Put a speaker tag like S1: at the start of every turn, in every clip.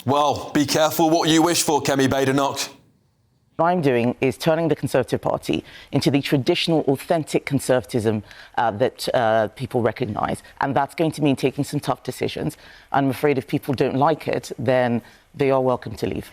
S1: Well, be careful what you wish for, Kemi Badenoch.
S2: What I'm doing is turning the Conservative Party into the traditional, authentic conservatism that people recognise. And that's going to mean taking some tough decisions. I'm afraid if people don't like it, then they are welcome to leave.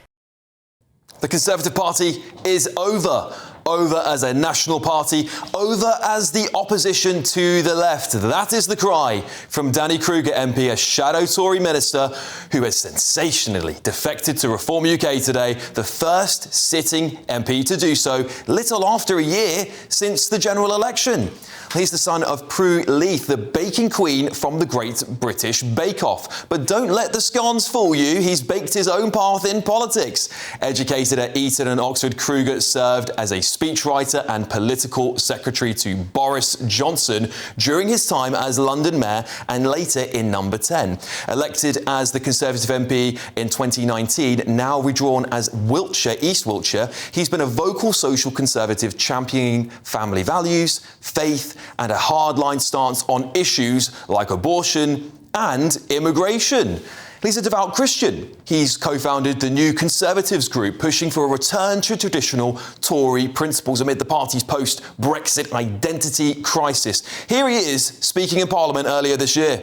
S1: The Conservative Party is over. Over as a national party, over as the opposition to the left. That is the cry from Danny Kruger MP, a shadow Tory minister who has sensationally defected to Reform UK today, the first sitting MP to do so, little after a year since the general election. He's the son of Prue Leith, the baking queen from the Great British Bake Off. But don't let the scones fool you. He's baked his own path in politics. Educated at Eton and Oxford, Kruger served as a speechwriter and political secretary to Boris Johnson during his time as London Mayor and later in Number 10. Elected as the Conservative MP in 2019, now redrawn as Wiltshire, East Wiltshire, he's been a vocal social conservative championing family values, faith and a hardline stance on issues like abortion and immigration. He's a devout Christian. He's co-founded the New Conservatives group, pushing for a return to traditional Tory principles amid the party's post-Brexit identity crisis. Here he is, speaking in Parliament earlier this year.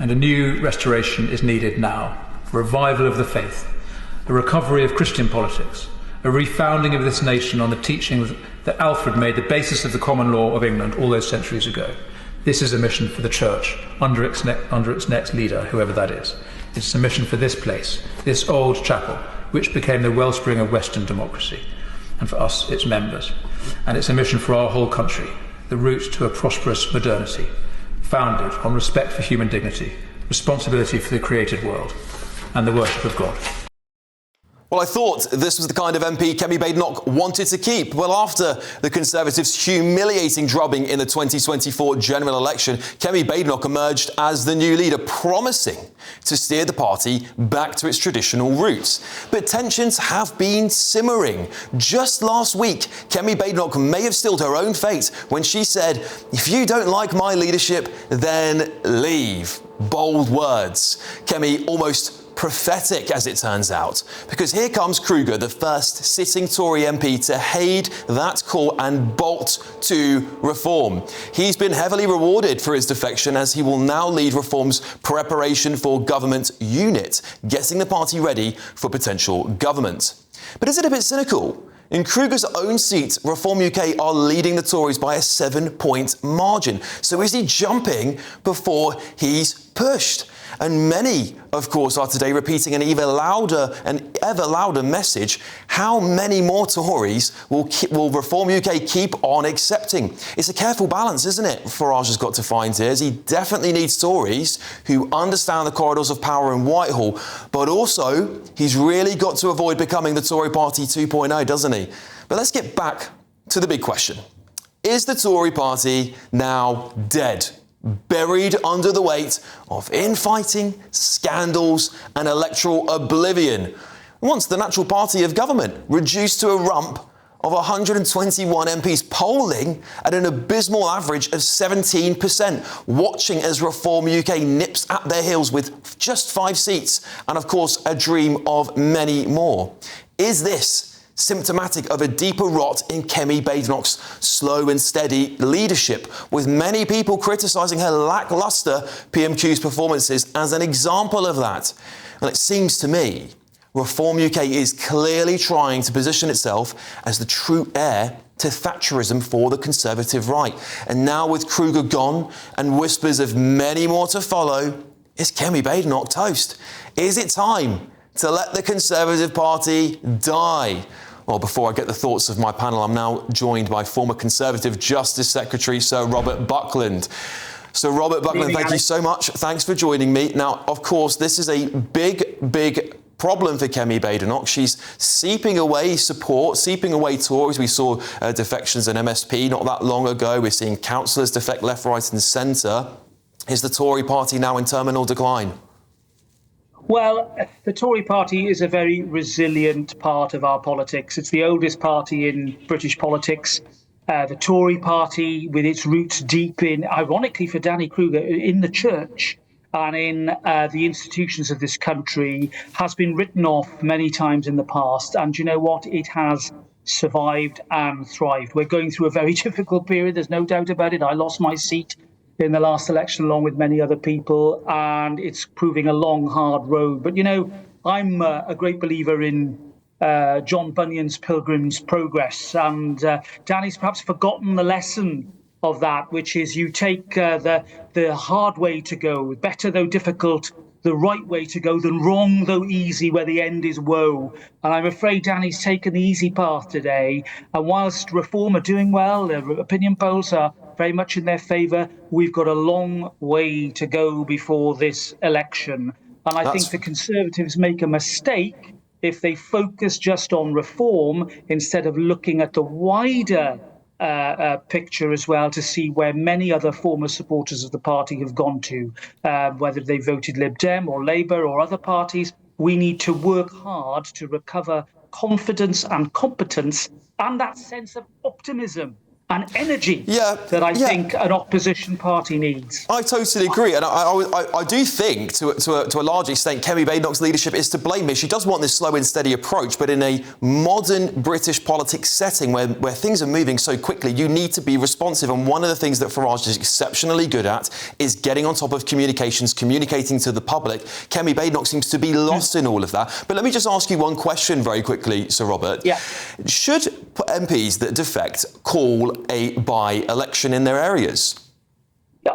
S3: And a new restoration is needed now. A revival of the faith, a recovery of Christian politics, a refounding of this nation on the teachings that Alfred made the basis of the common law of England all those centuries ago. This is a mission for the Church, under its next leader, whoever that is. It's a mission for this place, this old chapel, which became the wellspring of Western democracy, and for us, its members. And it's a mission for our whole country, the route to a prosperous modernity, founded on respect for human dignity, responsibility for the created world, and the worship of God.
S1: Well, I thought this was the kind of MP Kemi Badenoch wanted to keep. Well, after the Conservatives' humiliating drubbing in the 2024 general election, Kemi Badenoch emerged as the new leader, promising to steer the party back to its traditional roots. But tensions have been simmering. Just last week, Kemi Badenoch may have stilled her own fate when she said, "If you don't like my leadership, then leave." Bold words. Kemi almost prophetic, as it turns out, because here comes Kruger, the first sitting Tory MP to heed that call and bolt to Reform. He's been heavily rewarded for his defection, as he will now lead Reform's preparation for government unit, getting the party ready for potential government. But is it a bit cynical? In Kruger's own seat, Reform UK are leading the Tories by a 7-point margin. So is he jumping before he's pushed? And many, of course, are today repeating an ever louder message. How many more Tories will Reform UK keep on accepting? It's a careful balance, isn't it, Farage has got to find here, as he definitely needs Tories who understand the corridors of power in Whitehall, but also he's really got to avoid becoming the Tory Party 2.0, doesn't he? But let's get back to the big question. Is the Tory Party now dead? Buried under the weight of infighting, scandals and electoral oblivion? Once the natural party of government, reduced to a rump of 121 MPs, polling at an abysmal average of 17%, watching as Reform UK nips at their heels with just 5 seats and, of course, a dream of many more. Is this symptomatic of a deeper rot in Kemi Badenoch's slow and steady leadership, with many people criticising her lacklustre PMQ's performances as an example of that? Well, it seems to me Reform UK is clearly trying to position itself as the true heir to Thatcherism for the Conservative right. And now with Kruger gone and whispers of many more to follow, is Kemi Badenoch toast? Is it time to let the Conservative Party die? Well, before I get the thoughts of my panel, I'm now joined by former Conservative Justice Secretary Sir Robert Buckland. So, Robert Buckland, thank you so much. Thanks for joining me. Now, of course, this is a big problem for Kemi Badenoch. She's seeping away support, seeping away Tories. We saw defections in MSP not that long ago. We're seeing councillors defect left, right and centre. Is the Tory party now in terminal decline?
S4: Well, the Tory party is a very resilient part of our politics. It's the oldest party in British politics. The Tory party, with its roots deep in, ironically for Danny Kruger, in the church, and in the institutions of this country has been written off many times in the past. And you know what? It has survived and thrived. We're going through a very difficult period. There's no doubt about it. I lost my seat in the last election along with many other people, and it's proving a long, hard road. But, you know, I'm a great believer in John Bunyan's Pilgrim's Progress, and Danny's perhaps forgotten the lesson of that, which is you take the hard way to go, better though difficult, the right way to go than wrong though easy, where the end is woe. And I'm afraid Danny's taken the easy path today. And whilst Reform are doing well, their opinion polls are very much in their favour, we've got a long way to go before this election. And I think the Conservatives make a mistake if they focus just on Reform instead of looking at the wider picture as well, to see where many other former supporters of the party have gone to, whether they voted Lib Dem or Labour or other parties. We need to work hard to recover confidence and competence and that sense of optimism and energy that I think an opposition party needs.
S1: I totally agree. And I do think, to a large extent, Kemi Badenoch's leadership is to blame here. She does want this slow and steady approach, but in a modern British politics setting where things are moving so quickly, you need to be responsive. And one of the things that Farage is exceptionally good at is getting on top of communications, communicating to the public. Kemi Badenoch seems to be lost in all of that. But let me just ask you one question very quickly, Sir Robert.
S4: Yeah.
S1: Should MPs that defect call a by-election in their areas?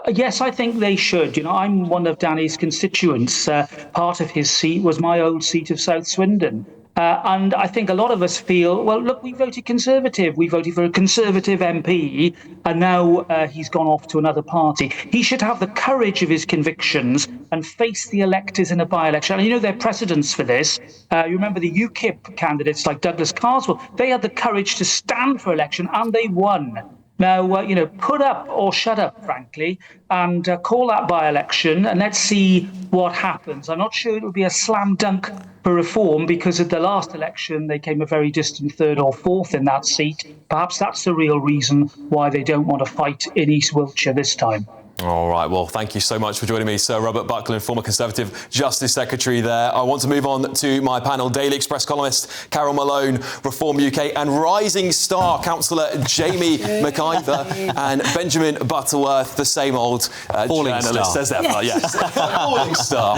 S4: Yes, I think they should. You know, I'm one of Danny's constituents. Part of his seat was my old seat of South Swindon. And I think a lot of us feel, well, look, we voted Conservative. We voted for a Conservative MP, and now he's gone off to another party. He should have the courage of his convictions and face the electors in a by-election. And you know, there are precedents for this. You remember the UKIP candidates like Douglas Carswell. They had the courage to stand for election, and they won. Now, you know, put up or shut up, frankly, and call that by-election, and let's see what happens. I'm not sure it will be a slam dunk for Reform, because at the last election they came a very distant third or fourth in that seat. Perhaps that's the real reason why they don't want to fight in East Wiltshire this time.
S1: All right, well, thank you so much for joining me, Sir Robert Buckland, former Conservative Justice Secretary there. I want to move on to my panel. Daily Express columnist Carol Malone, Reform UK, and rising star councillor Jamie McIver, and Benjamin Butterworth, the same old journalist as ever. Yes, falling star.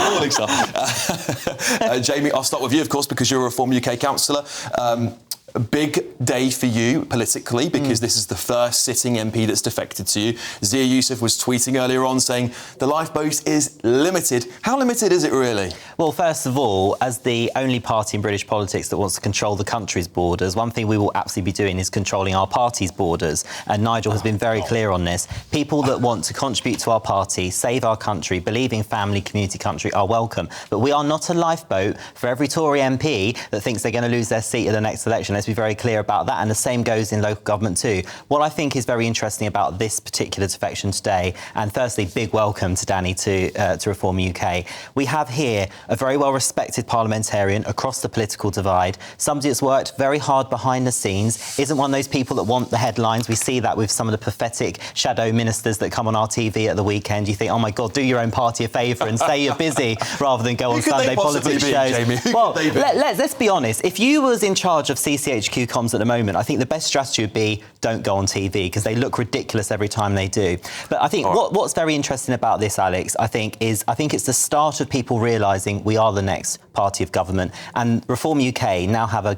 S1: Jamie, I'll start with you, of course, because you're a Reform UK councillor. A big day for you politically, because this is the first sitting MP that's defected to you. Zia Youssef was tweeting earlier on saying the lifeboat is limited. How limited is it really?
S5: Well, first of all, as the only party in British politics that wants to control the country's borders, one thing we will absolutely be doing is controlling our party's borders. And Nigel has been very clear on this. People that want to contribute to our party, save our country, believe in family, community, country are welcome. But we are not a lifeboat for every Tory MP that thinks they're going to lose their seat at the next election. Let's be very clear about that, and the same goes in local government too. What I think is very interesting about this particular defection today, and firstly, big welcome to Danny to Reform UK. We have here a very well-respected parliamentarian across the political divide, somebody that's worked very hard behind the scenes, isn't one of those people that want the headlines. We see that with some of the pathetic shadow ministers that come on our TV at the weekend. You think, oh my God, do your own party a favour and say you're busy rather than go on Sunday politics shows.
S1: Jamie?
S5: Well, let's be honest. If you was in charge of CCHQ comms at the moment, I think the best strategy would be don't go on TV, because they look ridiculous every time they do. But I think what's very interesting about this, Alex, I think it's the start of people realising we are the next party of government, and Reform UK now have a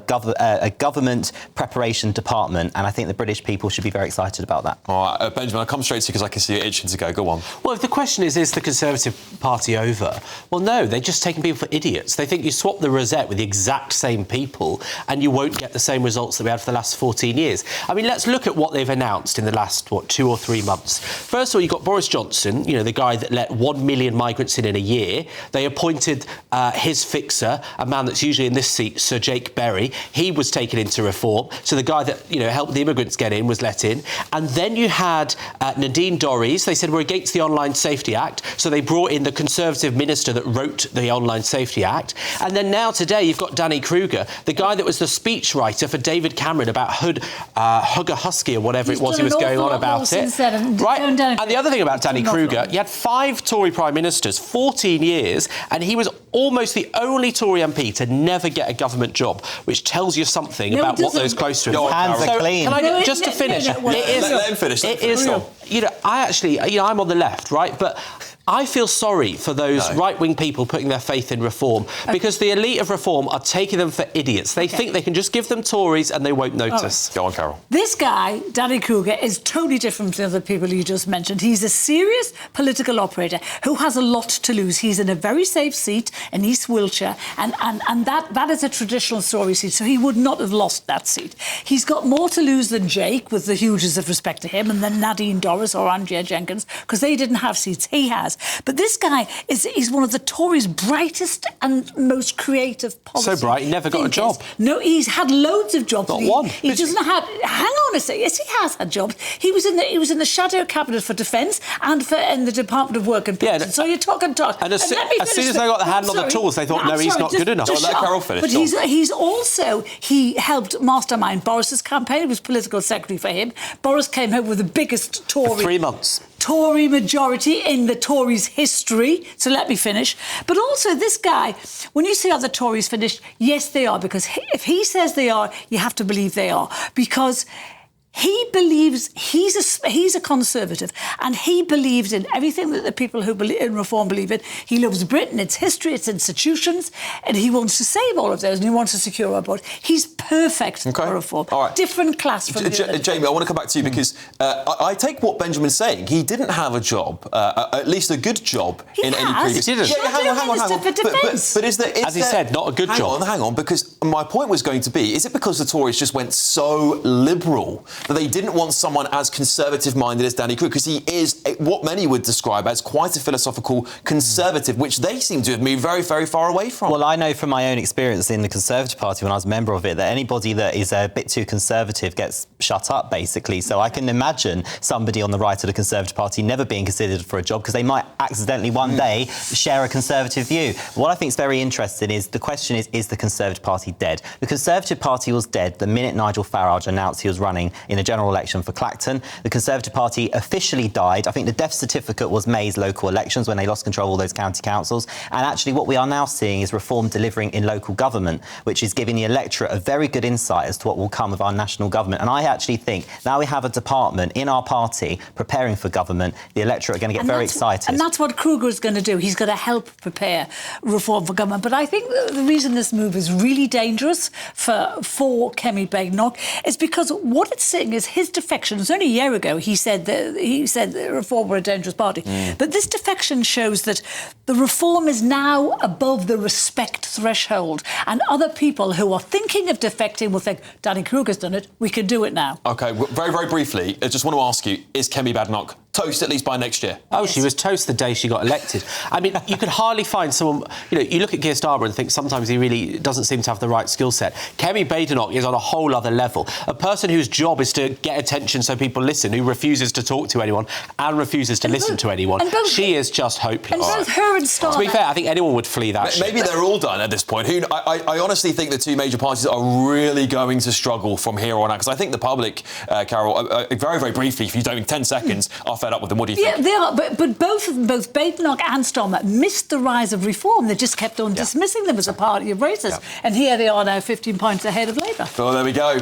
S5: government preparation department, and I think the British people should be very excited about that.
S1: All right, Benjamin, I'll come straight to you because I can see you itching to go. Go on.
S6: Well, if the question is the Conservative Party over? Well, no, they're just taking people for idiots. They think you swap the rosette with the exact same people and you won't get the same results that we had for the last 14 years. I mean, let's look at what they've announced in the last, 2 or 3 months. First of all, you've got Boris Johnson, you know, the guy that let 1 million migrants in a year. They appointed his fixer, a man that's usually in this seat, Sir Jake Berry. He was taken into Reform. So the guy that, you know, helped the immigrants get in was let in. And then you had Nadine Dorries. They said we're against the Online Safety Act. So they brought in the Conservative minister that wrote the Online Safety Act. And then now today you've got Danny Kruger, the guy that was the speechwriter writer for David Cameron about Hugger Husky or whatever it was he was going on about it. Right? And the other thing about Danny Kruger, you had 5 Tory Prime Ministers, 14 years, and he was almost the only Tory MP to never get a government job, which tells you something about what those close to him.
S5: Hands are clean.
S6: Can I just to finish?
S1: Let him finish.
S6: It is. I'm on the left, right? But I feel sorry for those right-wing people putting their faith in reform because the elite of reform are taking them for idiots. They think they can just give them Tories and they won't notice.
S1: Go on, Carol.
S7: This guy, Danny Kruger, is totally different from the other people you just mentioned. He's a serious political operator who has a lot to lose. He's in a very safe seat in East Wiltshire, and that is a traditional Tory seat, so he would not have lost that seat. He's got more to lose than Jake, with the huges of respect to him, and then Nadine Dorries or Andrea Jenkins, because they didn't have seats. He has. But this guy is one of the Tories' brightest and most creative policy.
S6: So bright, he never got a job.
S7: No, he's had loads of jobs.
S6: Not one.
S7: He doesn't have. Hang on a second. Yes, he has had jobs. He was in the shadow cabinet for defence and in the Department of Work and Pensions. So you're talking.
S6: And as soon as they got the hand on the tools, they thought, no, he's not good enough.
S1: Let Carol finish.
S7: But he helped mastermind Boris's campaign. He was political secretary for him. Boris came home with the biggest Tory.
S6: For 3 months.
S7: Tory majority in the Tories' history. So let me finish. But also this guy, when you say are the Tories finished, yes, they are, because if he says they are, you have to believe they are, because he believes he's a conservative, and he believes in everything that the people who believe in reform believe in. He loves Britain, its history, its institutions, and he wants to save all of those, and he wants to secure our vote. He's perfect for reform.
S1: All right.
S7: Different class from
S1: Jamie, I want to come back to you because I take what Benjamin's saying. He didn't have a job, at least a good job in any previous.
S6: He didn't.
S1: Hang on. But is there?
S6: As he said, not a good job.
S1: Hang on, because my point was going to be: is it because the Tories just went so liberal that they didn't want someone as conservative-minded as Danny Kruger, because he is what many would describe as quite a philosophical conservative, which they seem to have moved very, very far away from.
S5: Well, I know from my own experience in the Conservative Party when I was a member of it that anybody that is a bit too conservative gets shut up, basically. So I can imagine somebody on the right of the Conservative Party never being considered for a job because they might accidentally one day share a conservative view. What I think is very interesting is the question is the Conservative Party dead? The Conservative Party was dead the minute Nigel Farage announced he was running in a general election for Clacton. The Conservative Party officially died. I think the death certificate was May's local elections when they lost control of all those county councils. And actually what we are now seeing is reform delivering in local government, which is giving the electorate a very good insight as to what will come of our national government. And I actually think now we have a department in our party preparing for government, the electorate are going to get very excited.
S7: And that's what Kruger is going to do. He's going to help prepare reform for government. But I think the reason this move is really dangerous for Kemi Badenoch is because what it's saying is his defection. It was only a year ago he said that Reform were a dangerous party. But this defection shows that the Reform is now above the respect threshold, and other people who are thinking of defecting will think, Danny Kruger's done it, we can do it now.
S1: OK, very, very briefly, I just want to ask you, is Kemi Badenoch toast at least by next year?
S6: Oh, yes. She was toast the day she got elected. I mean, you could hardly find someone... You look at Keir Starmer and think sometimes he really doesn't seem to have the right skill set. Kemi Badenoch is on a whole other level. A person whose job is to get attention so people listen, who refuses to talk to anyone and refuses to listen to anyone. She is just hopeless.
S7: And both her and Starmer...
S6: To be fair, I think anyone would flee that shit.
S1: Maybe they're all done at this point. I honestly think the two major parties are really going to struggle from here on out, because I think the public, Carol, very, very briefly, if you don't in 10 seconds, are fed up with them. What do you think?
S7: Yeah, they are, but both Badenoch and Starmer missed the rise of reform. They just kept on dismissing them as a party of racists. And here they are now 15 points ahead of Labour.
S1: Well, there we go.